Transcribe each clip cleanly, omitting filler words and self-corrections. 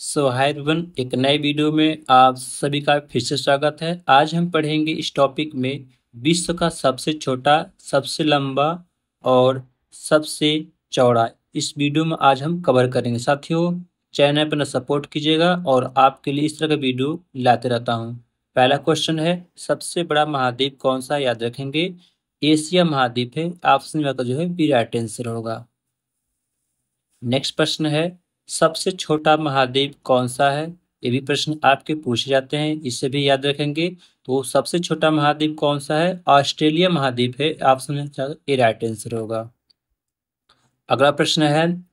Hi everyone, एक नए video में आप सभी का फिर से स्वागत है। आज हम पढ़ेंगे इस टॉपिक में विश्व का सबसे छोटा, सबसे लंबा और सबसे चौड़ा। इस वीडियो में आज हम कवर करेंगे। साथियों, चैनल पर सपोर्ट कीजिएगा और आपके लिए इस तरह का वीडियो लाते रहता हूँ। पहला क्वेश्चन है, सबसे बड़ा महाद्वीप कौन सा? याद रखेंगे एशिया महाद्वीप है। ऑप्शन में जो है बी राइट आंसर होगा। नेक्स्ट प्रश्न है, सबसे छोटा महाद्वीप कौन सा है? ये भी प्रश्न आपके पूछे जाते हैं, इसे भी याद रखेंगे। तो सबसे छोटा महाद्वीप कौन सा है? ऑस्ट्रेलिया महाद्वीप है। ऑप्शन में ए राइट आंसर होगा। अगला प्रश्न है,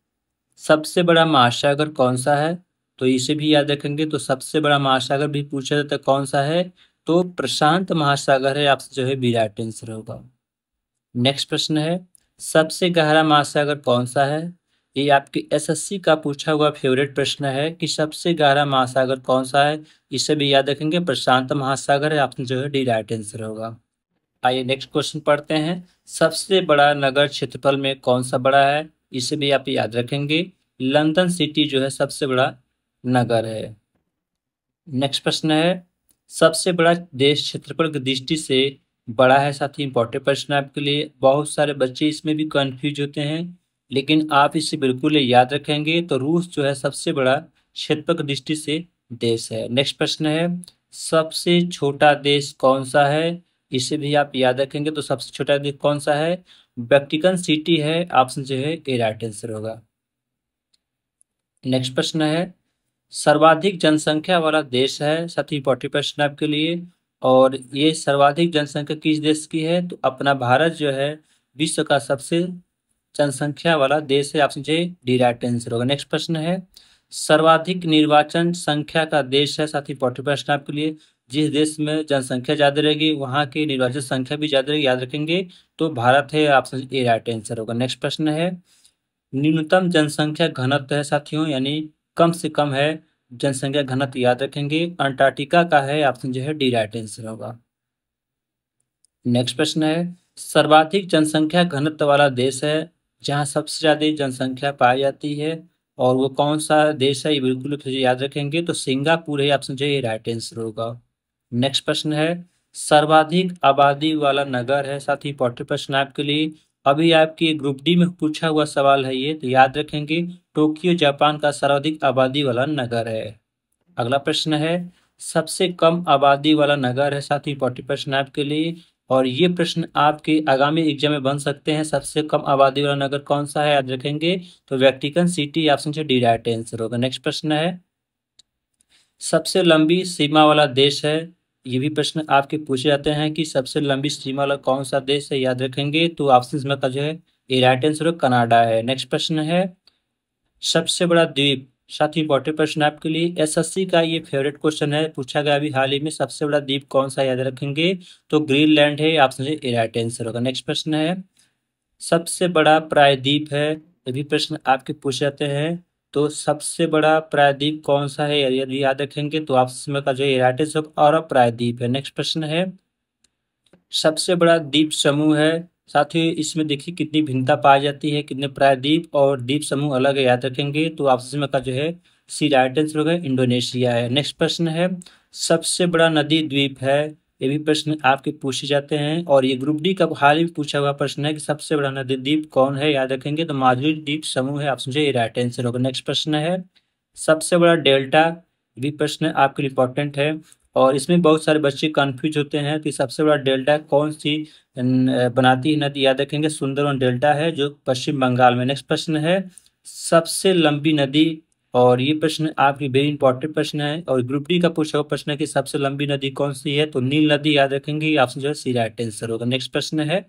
सबसे बड़ा महासागर कौन सा है? तो इसे भी याद रखेंगे। तो सबसे बड़ा महासागर भी पूछा जाता है कौन सा है, तो प्रशांत महासागर है। आपसे जो है बी राइट आंसर होगा। नेक्स्ट प्रश्न है, सबसे गहरा महासागर कौन सा है? ये आपके एसएससी का पूछा हुआ फेवरेट प्रश्न है कि सबसे गहरा महासागर कौन सा है। इसे भी याद रखेंगे, प्रशांत महासागर है। आपने जो है डी राइट आंसर होगा। आइए नेक्स्ट क्वेश्चन पढ़ते हैं, सबसे बड़ा नगर क्षेत्रफल में कौन सा बड़ा है? इसे भी आप याद रखेंगे, लंदन सिटी जो है सबसे बड़ा नगर है। नेक्स्ट प्रश्न है, सबसे बड़ा देश क्षेत्रफल की दृष्टि से बड़ा है। साथ ही इंपॉर्टेंट प्रश्न है आपके लिए। बहुत सारे बच्चे इसमें भी कंफ्यूज होते हैं, लेकिन आप इसे बिल्कुल याद रखेंगे। तो रूस जो है सबसे बड़ा क्षेत्रफल की दृष्टि से देश है। नेक्स्ट प्रश्न है, सबसे छोटा देश कौन सा है? इसे भी आप याद रखेंगे। तो सबसे छोटा देश कौन सा है? वेटिकन सिटी है। ऑप्शन जो है ए राइट आंसर होगा। नेक्स्ट प्रश्न है, सर्वाधिक जनसंख्या वाला देश है। साथ ही इंपॉर्टेंट प्रश्न आपके लिए। और ये सर्वाधिक जनसंख्या किस देश की है? तो अपना भारत जो है विश्व का सबसे जनसंख्या वाला देश है। आपसे डी राइट आंसर होगा। नेक्स्ट प्रश्न है, सर्वाधिक निर्वाचन संख्या का देश है। साथ ही इंपॉर्टेंट प्रश्न आपके लिए, जिस देश में जनसंख्या ज्यादा रहेगी वहाँ की निर्वाचन संख्या भी ज्यादा रहेगी, याद रखेंगे। तो भारत है। ऑप्शन ए राइट आंसर होगा। नेक्स्ट प्रश्न है, न्यूनतम जनसंख्या घनत्व है साथियों, यानी कम से कम है जनसंख्या घनत्व, याद रखेंगे अंटार्कटिका का है। ऑप्शन जो है डी राइट आंसर होगा। नेक्स्ट प्रश्न है, सर्वाधिक जनसंख्या घनत्व वाला देश है जहां सबसे ज्यादा जनसंख्या पाई जाती है, और वो कौन सा देश है? ये बिल्कुल फिर याद रखेंगे। तो सिंगापुर है। ऑप्शन जो है राइट आंसर होगा। नेक्स्ट प्रश्न है, सर्वाधिक आबादी वाला नगर है। साथ ही इंपॉर्टेंट प्रश्न आपके लिए, अभी आपकी ग्रुप डी में पूछा हुआ सवाल है ये, तो याद रखेंगे टोक्यो जापान का सर्वाधिक आबादी वाला नगर है। अगला प्रश्न है, सबसे कम आबादी वाला नगर है। साथ ही इंपॉर्टेंट प्रश्न आपके लिए, और ये प्रश्न आपके आगामी एग्जाम में बन सकते हैं। सबसे कम आबादी वाला नगर कौन सा है? याद रखेंगे। तो वेटिकन सिटी। ऑप्शन से डी राइट आंसर होगा। नेक्स्ट प्रश्न है, सबसे लंबी सीमा वाला देश है। ये भी प्रश्न आपके पूछे जाते हैं कि सबसे लंबी सीमा वाला कौन सा देश है, याद रखेंगे। तो ऑप्शन में का जो है ए राइट आंसर कनाडा है। नेक्स्ट प्रश्न है, सबसे बड़ा द्वीप। साथ ही इंपॉर्टेंट प्रश्न आपके लिए, एसएससी का ये फेवरेट क्वेश्चन है, पूछा गया अभी हाल ही में, सबसे बड़ा द्वीप कौन सा, याद रखेंगे। तो ग्रीनलैंड है। ऑप्शन से ए राइट आंसर होगा। नेक्स्ट प्रश्न है, सबसे बड़ा प्रायद्वीप है। ये भी प्रश्न आपके पूछे जाते हैं। तो सबसे बड़ा प्रायद्वीप कौन सा है, यदि याद रखेंगे तो ऑप्शन में का जो है राइट आंसर और प्रायद्वीप है। नेक्स्ट प्रश्न है, सबसे बड़ा द्वीप समूह है। साथ ही इसमें देखिए कितनी भिन्नता पाई जाती है, कितने प्रायद्वीप और द्वीप समूह अलग है, याद रखेंगे। तो ऑप्शन में का जो है सी राइट आंसर होगा, इंडोनेशिया है। नेक्स्ट प्रश्न है, सबसे बड़ा नदी द्वीप है। ये भी प्रश्न आपके पूछे जाते हैं, और ये ग्रुप डी का हाल ही में पूछा हुआ प्रश्न है कि सबसे बड़ा नदी द्वीप कौन है, याद रखेंगे। तो मालदीव द्वीप समूह है। ऑप्शन से राइट आंसर होगा। नेक्स्ट प्रश्न है, सबसे बड़ा डेल्टा। ये भी प्रश्न आपके लिए इंपॉर्टेंट है, और इसमें बहुत सारे बच्चे कंफ्यूज होते हैं कि सबसे बड़ा डेल्टा कौन सी बनाती है नदी, याद रखेंगे सुंदरवन डेल्टा है जो पश्चिम बंगाल में। नेक्स्ट प्रश्न है, सबसे लंबी नदी। और ये प्रश्न आपकी वेरी इंपॉर्टेंट प्रश्न है, और ग्रुप डी का पूछा हुआ प्रश्न है कि सबसे लंबी नदी कौन सी है। तो नील नदी, याद रखेंगे। ऑप्शन जो है सी राइट आंसर होगा। नेक्स्ट प्रश्न है,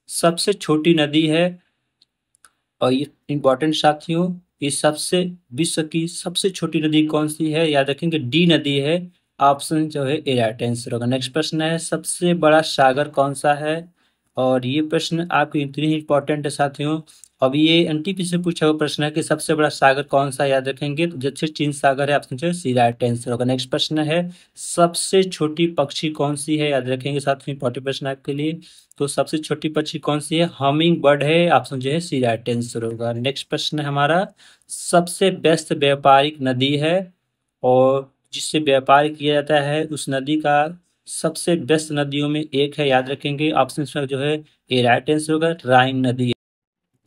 सबसे छोटी नदी है। और ये इंपॉर्टेंट साथियों, ये सबसे विश्व की सबसे छोटी नदी कौन सी है, याद रखेंगे डी नदी है। ऑप्शन जो है ए राइट आंसर होगा। नेक्स्ट प्रश्न है, सबसे बड़ा सागर कौन सा है। और ये प्रश्न आपके इतनी ही इंपॉर्टेंट है साथियों। अब ये एनटीपी से पूछा हुआ प्रश्न है कि सबसे बड़ा सागर कौन सा, याद रखेंगे। तो जैसे चीन सागर है। ऑप्शन जो है सी राइट आंसर होगा। नेक्स्ट प्रश्न है, सबसे छोटी पक्षी कौन सी है, याद रखेंगे साथियों, इंपॉर्टेंट प्रश्न आपके लिए। तो सबसे छोटी पक्षी कौन सी है? हमिंग बर्ड है। ऑप्शन जो है सी राइट आंसर होगा। नेक्स्ट प्रश्न है हमारा, सबसे व्यस्त व्यापारिक नदी है। और जिससे व्यापार किया जाता है, उस नदी का सबसे व्यस्त नदियों में एक है, याद रखेंगे। ऑप्शन में जो है ये राइट आंसर होगा, राइन नदी।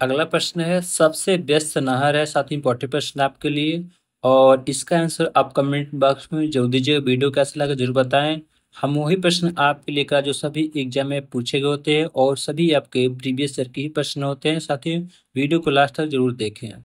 अगला प्रश्न है, सबसे व्यस्त नहर है, साथ ही इंपॉर्टेंट प्रश्न आपके लिए, और इसका आंसर आप कमेंट बॉक्स में जरूर दीजिएगा। वीडियो कैसा लगा जरूर बताएं। हम वही प्रश्न आपके लेकर जो सभी एग्जाम में पूछे गए होते हैं और सभी आपके प्रीवियस ईयर के ही प्रश्न होते हैं। साथ ही वीडियो को लास्ट तक जरूर देखें।